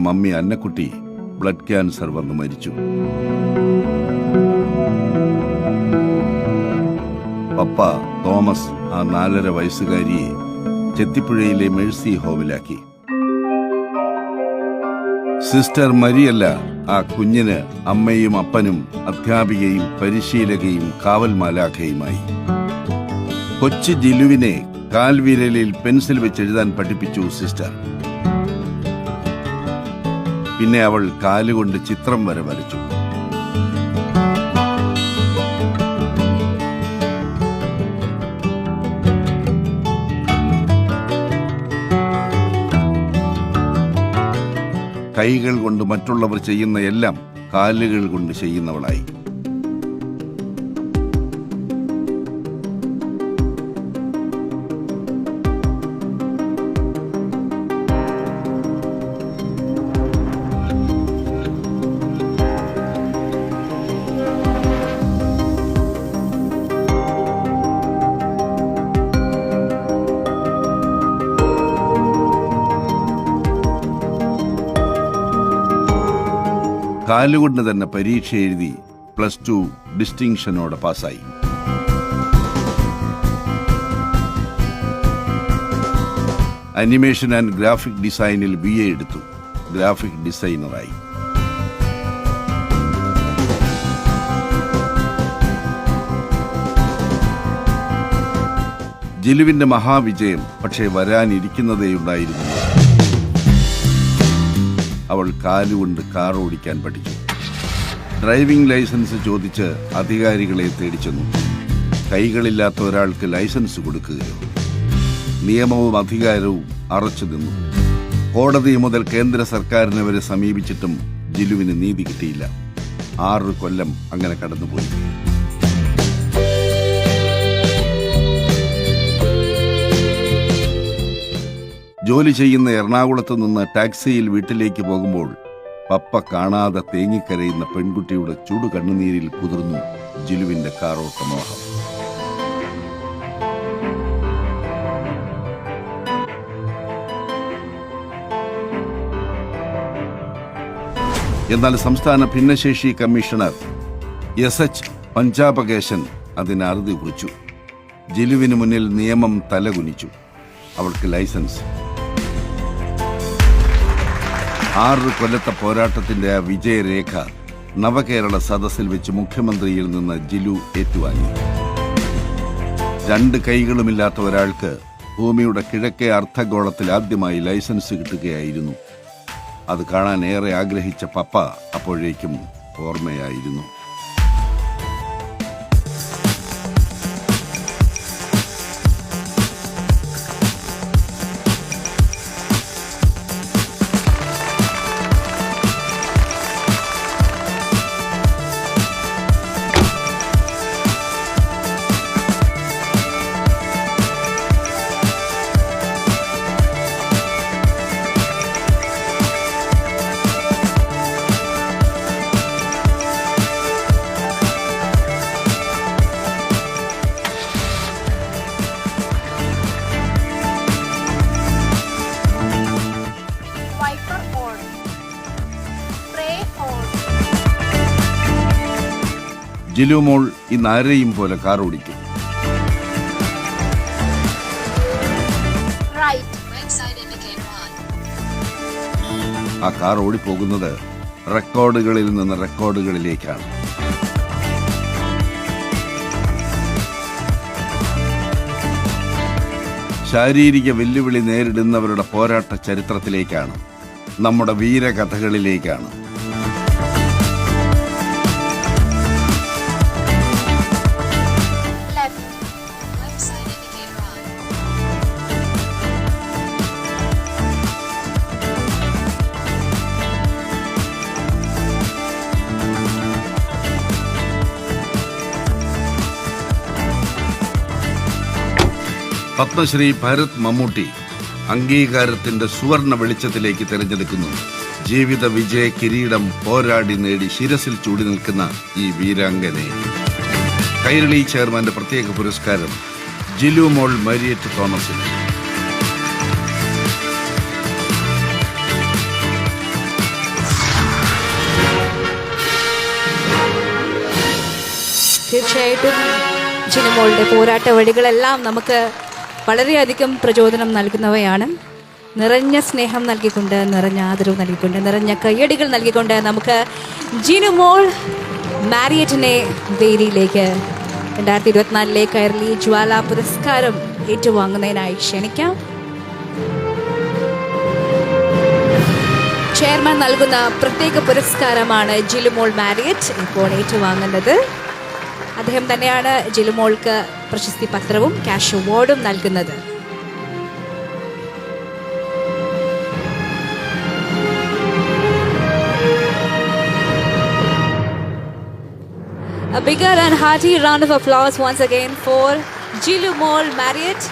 Mummy Annakutty blood cancer വന്ന് മരിച്ചു. പപ്പ Thomas ആ 4.5 വയസ്സുകാരിയെ ചെത്തിപ്പുഴയിലെ മേഴ്സി ഹോമിലാക്കി. സിസ്റ്റർ മരിയല്ല ആ കുഞ്ഞിന് അമ്മയും അപ്പനും അധ്യാപികയും പരിശീലകയും കാവൽ മാലാഖയുമായി. കൊച്ചു ജിലുവിനെ കാൽവിരലിൽ പെൻസിൽ വെച്ചെഴുതാൻ പഠിപ്പിച്ചു സിസ്റ്റർ. പിന്നെ അവൾ കാലുകൊണ്ട് ചിത്രം വരെ വരച്ചു. കൈകൾ കൊണ്ട് മറ്റുള്ളവർ ചെയ്യുന്ന എല്ലാം കാലുകൾ കൊണ്ട് ചെയ്യുന്നവളായി. കാലുകൊണ്ട് തന്നെ പരീക്ഷ എഴുതി +2 ഡിസ്റ്റിങ്ഷനോടെ പാസ്സായി. അനിമേഷൻ ആൻഡ് ഗ്രാഫിക് ഡിസൈനിൽ BA എടുത്തു. ഗ്രാഫിക് ഡിസൈനറായി. ജിലുവിന്റെ മഹാവിജയം പക്ഷേ വരാനിരിക്കുന്നതേയുണ്ടായിരുന്നു. അവൾ കാലുകൊണ്ട് കാർ ഓടിക്കാൻ പഠിച്ചു. ഡ്രൈവിംഗ് ലൈസൻസ് ചോദിച്ച് അധികാരികളെ തേടിച്ചെന്നു. കൈകളില്ലാത്ത ഒരാൾക്ക് ലൈസൻസ് കൊടുക്കുകയോ? നിയമവും അധികാരവും അറച്ചു നിന്നു. കോടതി മുതൽ കേന്ദ്ര സർക്കാരിനെ വരെ സമീപിച്ചിട്ടും ജിലുവിന് നീതി കിട്ടിയില്ല. 6 കൊല്ലം അങ്ങനെ കടന്നുപോയി. ജോലി ചെയ്യുന്ന എറണാകുളത്ത് നിന്ന് ടാക്സിയിൽ വീട്ടിലേക്ക് പോകുമ്പോൾ പപ്പ കാണാതെ തേങ്ങിക്കരയുന്ന പെൺകുട്ടിയുടെ ചുടു കണ്ണുനീരിൽ കുതിർന്നു ജിലുവിന്റെ കാറോട്ട മോഹം. എന്നാൽ സംസ്ഥാന ഭിന്നശേഷി കമ്മീഷണർ SH പഞ്ചാപകേശൻ അതിന് അറുതി കുറിച്ചു. ജിലുവിന് മുന്നിൽ നിയമം തലകുനിച്ചു. അവൾക്ക് ലൈസൻസ്. 6 കൊല്ലത്തെ പോരാട്ടത്തിന്റെ ആ വിജയരേഖ നവകേരള സദസ്സിൽ വെച്ച് മുഖ്യമന്ത്രിയിൽ നിന്ന് ജിലു ഏറ്റുവാങ്ങി. 2 കൈകളുമില്ലാത്ത ഒരാൾക്ക് ഭൂമിയുടെ കിഴക്കേ അർദ്ധഗോളത്തിൽ ആദ്യമായി ലൈസൻസ് കിട്ടുകയായിരുന്നു. അത് കാണാൻ ഏറെ ആഗ്രഹിച്ച പപ്പ അപ്പോഴേക്കും ഓർമ്മയായിരുന്നു. ജിലു മോൾ ഇന്ന് ആരെയും പോലെ കാർ ഓടിക്കും. ആ കാർ ഓടിപ്പോകുന്നത് റെക്കോർഡുകളിൽ നിന്ന് റെക്കോർഡുകളിലേക്കാണ്. ശാരീരിക വെല്ലുവിളി നേരിടുന്നവരുടെ പോരാട്ട ചരിത്രത്തിലേക്കാണ്. നമ്മുടെ വീരകഥകളിലേക്കാണ്. പത്മശ്രീ ഭരത് മമ്മൂട്ടി അംഗീകാരത്തിന്റെ സുവർണ വെളിച്ചത്തിലേക്ക് തിരഞ്ഞെടുക്കുന്നു. ജീവിത വിജയ കിരീടം പോരാടി നേടി ശിരസിൽ ചൂടി നിൽക്കുന്ന ഈ വീരാംഗനെ കൈരളി ചെയർമാന്റെ പ്രത്യേക പുരസ്കാരം ജിലു മോൾ മരിയറ്റ് തോമസിന്. തീർച്ചയായിട്ടും ജിനുമോളുടെ പോരാട്ട വഴികളെല്ലാം നമുക്ക് വളരെയധികം പ്രചോദനം നൽകുന്നവയാണ്. നിറഞ്ഞ സ്നേഹം നൽകിക്കൊണ്ട്, നിറഞ്ഞ ആദരവ് നൽകിക്കൊണ്ട്, നിറഞ്ഞ കയ്യടികൾ നൽകിക്കൊണ്ട് നമുക്ക് ജിനുമോൾ മാരിയറ്റിനെ വേദിയിലേക്ക് 2024 കൈരളി ജ്വാല പുരസ്കാരം ഏറ്റുവാങ്ങുന്നതിനായി ക്ഷണിക്കാം. ചെയർമാൻ നൽകുന്ന പ്രത്യേക പുരസ്കാരമാണ് ജിലുമോൾ മാരിയറ്റ് ഇപ്പോൾ ഏറ്റുവാങ്ങുന്നത്. അദ്ദേഹം തന്നെയാണ് ജിലുമോൾക്ക് പ്രശസ്തി പത്രവും ക്യാഷ് അവാർഡും നൽകുന്നത്. A bigger and hearty round of applause once again for Jilumol Marriott.